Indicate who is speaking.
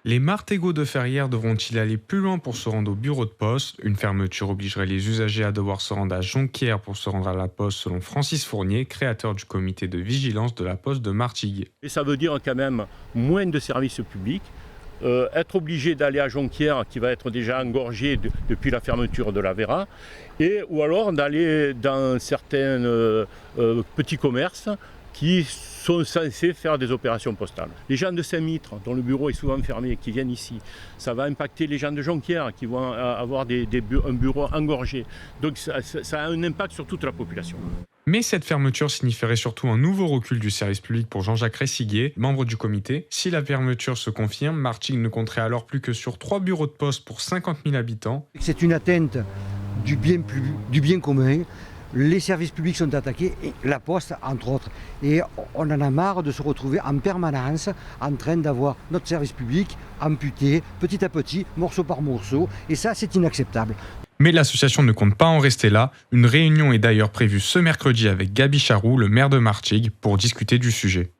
Speaker 1: Les Martégots de Ferrières devront-ils aller plus loin pour se rendre au bureau de poste? Une fermeture obligerait les usagers à devoir se rendre à Jonquière pour se rendre à la poste selon Francis Fournier, créateur du comité de vigilance de la poste de Martigues.
Speaker 2: Et ça veut dire quand même moins de services publics, être obligé d'aller à Jonquière qui va être déjà engorgé depuis la fermeture de la Vera, ou alors d'aller dans certains petits commerces qui sont censés faire des opérations postales. Les gens de Saint-Mitre, dont le bureau est souvent fermé, qui viennent ici, ça va impacter les gens de Jonquière qui vont avoir un bureau engorgé. Donc ça a un impact sur toute la population.
Speaker 1: Mais cette fermeture signifierait surtout un nouveau recul du service public pour Jean-Jacques Ressiguier, membre du comité. Si la fermeture se confirme, Martigues ne compterait alors plus que sur 3 bureaux de poste pour 50 000 habitants.
Speaker 3: C'est une atteinte du bien commun. Les services publics sont attaqués, et la Poste entre autres. Et on en a marre de se retrouver en permanence en train d'avoir notre service public amputé petit à petit, morceau par morceau. Et ça, c'est inacceptable.
Speaker 1: Mais l'association ne compte pas en rester là. Une réunion est d'ailleurs prévue ce mercredi avec Gaby Charroux, le maire de Martigues, pour discuter du sujet.